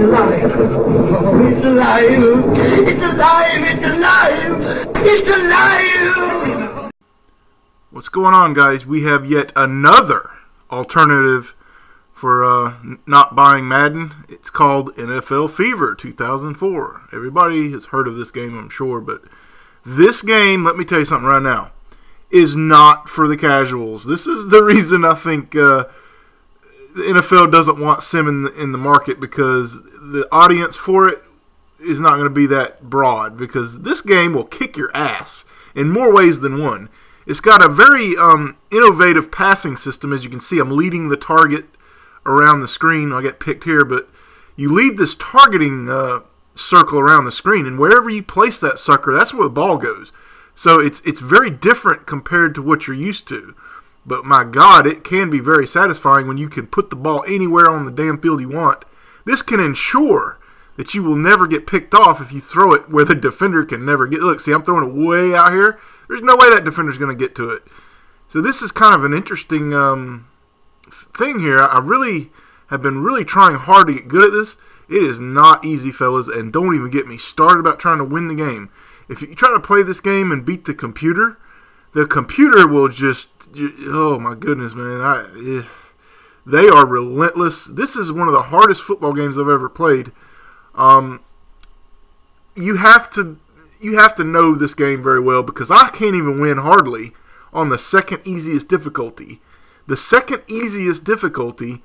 alive. Oh, it's alive. It's alive. It's alive. It's alive. What's going on, guys? We have yet another alternative for not buying Madden. It's called NFL Fever 2004. Everybody has heard of this game, I'm sure, but this game, let me tell you something right now, is not for the casuals. This is the reason I think the NFL doesn't want Sim in the market, because the audience for it is not going to be that broad, because this game will kick your ass in more ways than one. It's got a very innovative passing system. As you can see, I'm leading the target around the screen. I get picked here, but you lead this targeting circle around the screen, and wherever you place that sucker, that's where the ball goes. So it's very different compared to what you're used to. But my God, it can be very satisfying when you can put the ball anywhere on the damn field you want. This can ensure that you will never get picked off if you throw it where the defender can never get. Look, see, I'm throwing it way out here. There's no way that defender's going to get to it. So this is kind of an interesting thing here. I really have been really trying hard to get good at this. It is not easy, fellas, and don't even get me started about trying to win the game. If you try to play this game and beat the computer will just, oh my goodness, man. They are relentless. This is one of the hardest football games I've ever played. You have to know this game very well, because I can't even win hardly on the second easiest difficulty. The second easiest difficulty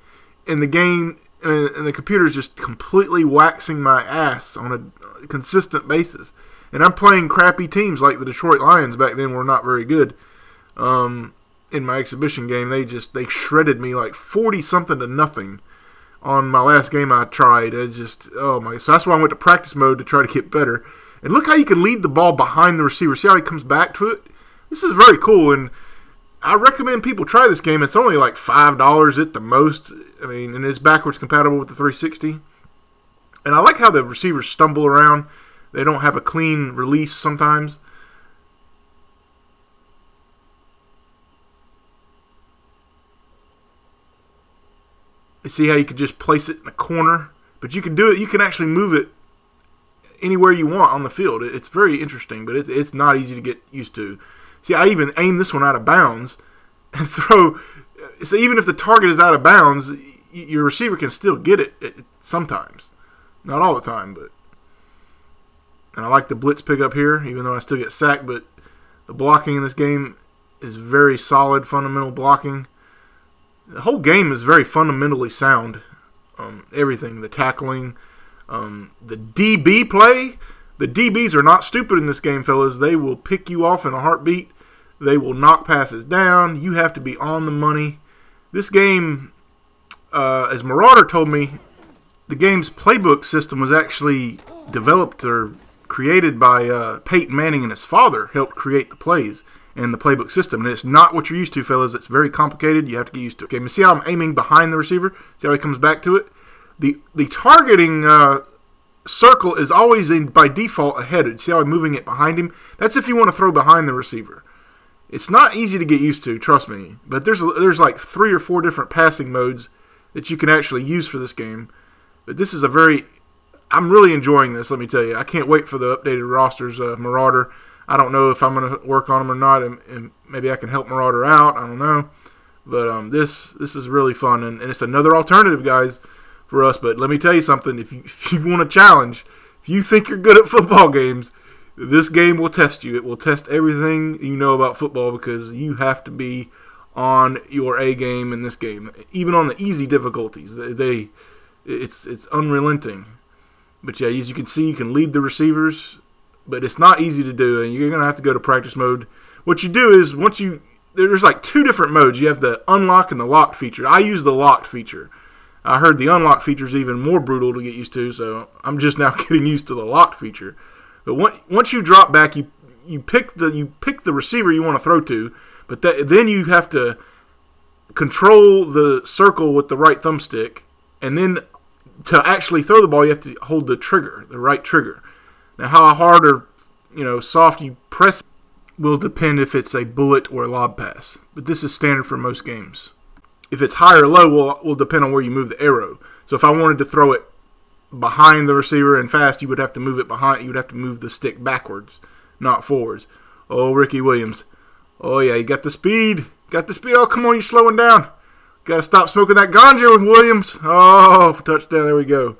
in the game, and the computer is just completely waxing my ass on a consistent basis. And I'm playing crappy teams like the Detroit Lions back then were not very good. In my exhibition game, they shredded me like 40-something to nothing on my last game I tried. So that's why I went to practice mode to try to get better. And look how you can lead the ball behind the receiver. See how he comes back to it? This is very cool, and I recommend people try this game. It's only like $5 at the most. I mean, and it's backwards compatible with the 360. And I like how the receivers stumble around. They don't have a clean release sometimes. You see how you can just place it in a corner? But you can do it. You can actually move it anywhere you want on the field. It's very interesting, but it's not easy to get used to. See, I even aim this one out of bounds and throw. So even if the target is out of bounds, your receiver can still get it sometimes. Not all the time, but. And I like the blitz pickup here, even though I still get sacked. But the blocking in this game is very solid, fundamental blocking. The whole game is very fundamentally sound. Everything, the tackling, the DB play. The DBs are not stupid in this game, fellas. They will pick you off in a heartbeat. They will knock passes down. You have to be on the money. This game, as Marauder told me, the game's playbook system was actually developed or created by Peyton Manning, and his father helped create the plays and the playbook system. And it's not what you're used to, fellas. It's very complicated. You have to get used to it. Okay, see how I'm aiming behind the receiver? See how he comes back to it? The targeting circle is always by default ahead. See how I'm moving it behind him? That's if you want to throw behind the receiver. It's not easy to get used to, trust me. But there's like 3 or 4 different passing modes that you can actually use for this game. But this is I'm really enjoying this, let me tell you. I can't wait for the updated rosters. Marauder, I don't know if I'm going to work on them or not, and maybe I can help Marauder out. I don't know. But this is really fun, and it's another alternative, guys, for us. But let me tell you something. If you want a challenge, if you think you're good at football games, this game will test you. It will test everything you know about football, because you have to be on your A game in this game. Even on the easy difficulties, it's unrelenting. But yeah, as you can see, you can lead the receivers, but it's not easy to do, and you're going to have to go to practice mode. What you do is, there's like 2 different modes. You have the unlock and the locked feature. I use the locked feature. I heard the unlocked feature is even more brutal to get used to, so I'm just now getting used to the locked feature. But once you drop back, you pick the receiver you want to throw to, but then you have to control the circle with the right thumbstick, and then to actually throw the ball, you have to hold the right trigger. Now, how hard or soft you press will depend if it's a bullet or a lob pass. But this is standard for most games. If it's high or low will depend on where you move the arrow. So if I wanted to throw it behind the receiver and fast, you would have to move it behind. You would have to move the stick backwards, not forwards. Oh, Ricky Williams. Oh, yeah, you got the speed. Got the speed. Oh, come on, you're slowing down. Got to stop smoking that ganja, Williams. Oh, touchdown. There we go.